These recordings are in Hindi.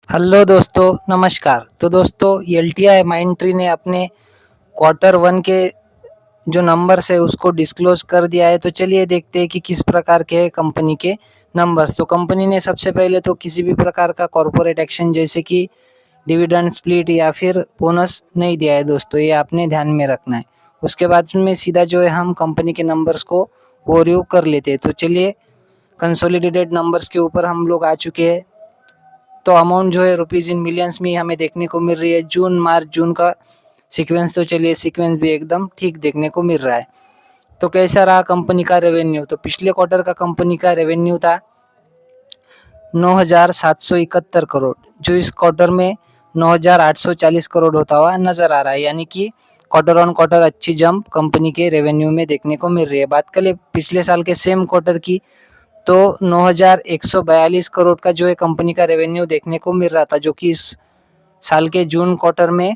हेलो दोस्तों, नमस्कार। तो दोस्तों, एलटीआई माइंडट्री ने अपने क्वार्टर वन के जो नंबर्स है उसको डिस्क्लोज कर दिया है। तो चलिए देखते हैं कि किस प्रकार के है कंपनी के नंबर्स। तो कंपनी ने सबसे पहले तो किसी भी प्रकार का कॉर्पोरेट एक्शन जैसे कि डिविडेंड स्प्लिट या फिर बोनस नहीं दिया है दोस्तों, ये आपने ध्यान में रखना है। उसके बाद में सीधा जो है हम कंपनी के नंबर्स को ओवरव्यू कर लेते हैं। तो चलिए, कंसोलिडेटेड नंबर्स के ऊपर हम लोग आ चुके हैं। तो अमाउंट जो है रुपीज इन मिलियंस में हमें देखने को मिल रही है। जून मार्च जून का सीक्वेंस, तो चलिए सीक्वेंस भी एकदम ठीक देखने को मिल रहा है। तो कैसा रहा कंपनी का रेवेन्यू? तो पिछले क्वार्टर का कंपनी का रेवेन्यू था 9,771 करोड़, जो इस क्वार्टर में 9,840 करोड़ होता हुआ नजर आ रहा है। यानी कि क्वार्टर ऑन क्वार्टर अच्छी जंप कंपनी के रेवेन्यू में देखने को मिल रही है। बात करें पिछले साल के सेम क्वार्टर की, तो 9,142 करोड़ का जो है कंपनी का रेवेन्यू देखने को मिल रहा था, जो कि इस साल के जून क्वार्टर में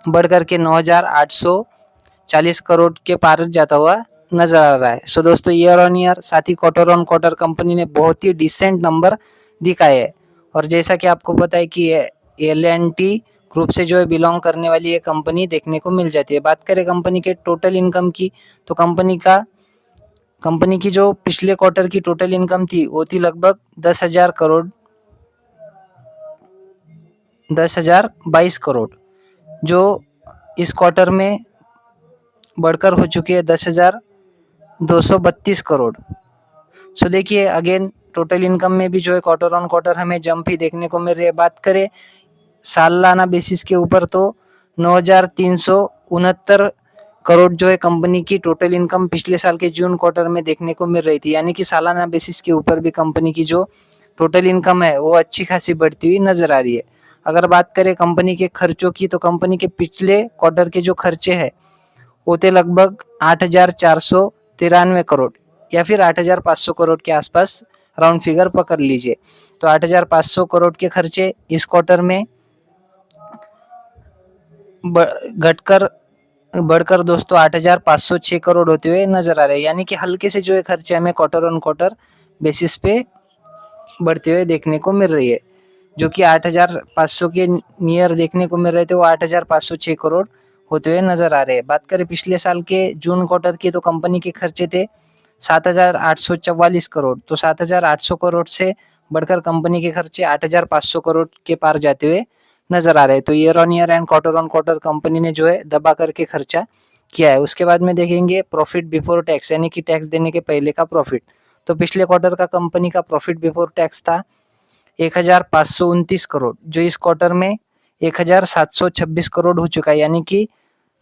बढ़कर के 9,840 करोड़ के पार जाता हुआ नजर आ रहा है। सो दोस्तों, ईयर ऑन ईयर साथ ही क्वार्टर ऑन क्वार्टर कंपनी ने बहुत ही डिसेंट नंबर दिखाए है। और जैसा कि आपको पता है कि एल&टी ग्रुप से जो है बिलोंग करने वाली ये कंपनी देखने को मिल जाती है। बात करें कंपनी के टोटल इनकम की, तो कंपनी की जो पिछले क्वार्टर की टोटल इनकम थी वो थी लगभग 10,022 करोड़, जो इस क्वार्टर में बढ़कर हो चुकी है 10,232 करोड़। सो देखिए, अगेन टोटल इनकम में भी जो है क्वार्टर ऑन क्वार्टर हमें जंप ही देखने को मिल रही है। बात करें सालाना बेसिस के ऊपर, तो 9,369 करोड़ जो है कंपनी की टोटल इनकम पिछले साल के जून क्वार्टर में देखने को मिल रही थी। यानी कि सालाना बेसिस के ऊपर भी कंपनी की जो टोटल इनकम है वो अच्छी खासी बढ़ती हुई नजर आ रही है। अगर बात करें कंपनी के खर्चों की, तो कंपनी के पिछले क्वार्टर के जो खर्चे हैं वो थे लगभग 8,493 करोड़ या फिर 8,500 करोड़ के आसपास, राउंड फिगर पकड़ लीजिए। तो 8,500 करोड़ के खर्चे इस क्वार्टर में घटकर बढ़कर दोस्तों 8,506 करोड़ होते हुए नजर आ रहे हैं। यानी कि हल्के से जो है खर्चे हमें क्वार्टर ऑन क्वार्टर बेसिस पे बढ़ते हुए देखने को मिल रही है। जो कि 8,500 के नियर देखने को मिल रहे थे, वो 8,506 करोड़ होते हुए नजर आ रहे हैं। बात करें पिछले साल के जून क्वार्टर की, तो कंपनी के खर्चे थे 7,844 करोड़। तो 7,800 करोड़ से बढ़कर कंपनी के खर्चे 8,500 करोड़ के पार जाते हुए नजर आ रहे हैं। तो year on year and quarter on quarter company ने जो है दबा करके खर्चा किया है। उसके बाद में देखेंगे प्रॉफिट बिफोर टैक्स, यानी कि टैक्स देने के पहले का प्रॉफिट। तो पिछले क्वार्टर का कंपनी का प्रॉफिट बिफोर टैक्स था 1,529 करोड़, जो इस क्वार्टर में 1,726 करोड़ हो चुका है। यानी कि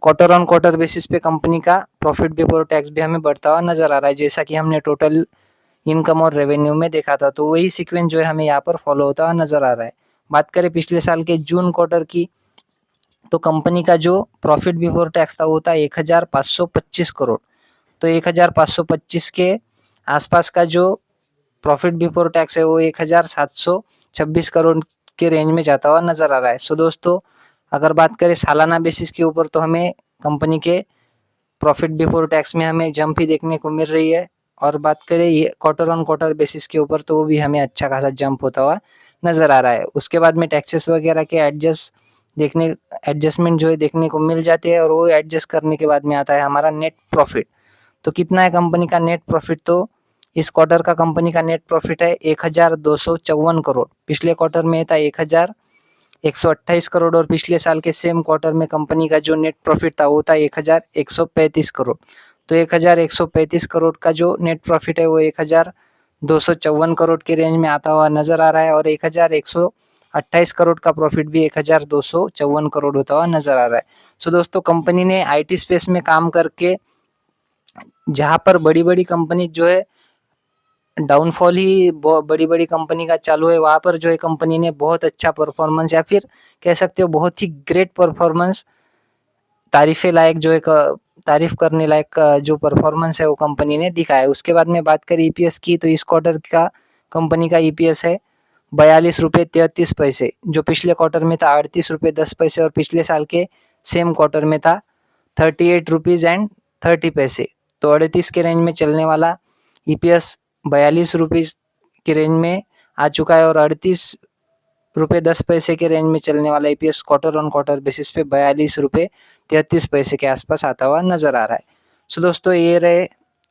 क्वार्टर ऑन क्वार्टर बेसिस पे कंपनी का प्रॉफिट बिफोर टैक्स भी हमें बढ़ता हुआ नजर आ रहा है, जैसा कि हमने टोटल इनकम और रेवेन्यू में देखा था। तो वही सीक्वेंस जो है हमें यहाँ पर फॉलो होता हुआ नजर आ रहा है। बात करें पिछले साल के जून क्वार्टर की, तो कंपनी का जो प्रॉफिट बिफोर टैक्स था वो था 1,525 करोड़। तो 1,525 के आसपास का जो प्रॉफिट बिफोर टैक्स है वो 1,726 करोड़ के रेंज में जाता हुआ नजर आ रहा है। सो दोस्तों, अगर बात करें सालाना बेसिस के ऊपर, तो हमें कंपनी के प्रॉफिट बिफोर टैक्स में हमें जंप ही देखने को मिल रही है। और बात करें ये क्वार्टर ऑन क्वार्टर बेसिस के ऊपर, तो वो भी हमें अच्छा खासा जंप होता हुआ नजर आ रहा है। उसके बाद में टैक्सेस वगैरह के एडजस्टमेंट जो है देखने को मिल जाते हैं, और वो एडजस्ट करने के बाद में आता है हमारा नेट प्रॉफिट। तो कितना है कंपनी का नेट प्रॉफिट? तो इस क्वार्टर का कंपनी का नेट प्रॉफिट है 1,254 करोड़। पिछले क्वार्टर में था 1,128 करोड़, और पिछले साल के सेम क्वार्टर में कंपनी का जो नेट प्रॉफिट था वो था 1,135 करोड़। तो 1,135 करोड़ का जो नेट प्रॉफिट है वो 1,254 करोड़ के रेंज में आता हुआ नजर आ रहा है, और 1,128 करोड़ का प्रॉफिट भी 1,254 करोड़ होता हुआ नजर आ रहा है। सो दोस्तों, कंपनी ने आईटी स्पेस में काम करके, जहां पर बड़ी बड़ी कंपनी जो है डाउनफॉल ही बड़ी बड़ी कंपनी का चालू है, वहां पर जो है कंपनी ने बहुत अच्छा परफॉर्मेंस, या फिर कह सकते हो बहुत ही ग्रेट परफॉर्मेंस, तारीफे लायक जो एक तारीफ करने लायक जो परफॉर्मेंस है वो कंपनी ने दिखाया है। उसके बाद में बात करें ईपीएस की, तो इस क्वार्टर का कंपनी का ईपीएस है 42 रुपये 33 पैसे, जो पिछले क्वार्टर में था 38 रुपये 10 पैसे, और पिछले साल के सेम क्वार्टर में था 38 रुपीज एंड 30 पैसे। तो 38 के रेंज में चलने वाला ईपीएस 42 रुपीज की रेंज में आ चुका है, और 38 ₹10 के रेंज में चलने वाला EPS quarter on quarter basis पे ₹42.33 के आसपास आता हुआ नजर आ रहा है। सो दोस्तों ये रहे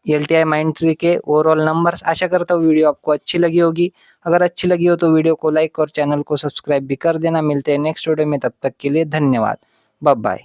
एलटीआई माइंडट्री के ओवरऑल नंबर्स। आशा करता हूँ वीडियो आपको अच्छी लगी होगी। अगर अच्छी लगी हो तो वीडियो को लाइक और चैनल को सब्सक्राइब भी कर देना। मिलते हैं नेक्स्ट वीडियो में, तब तक के लिए धन्यवाद। Bye bye.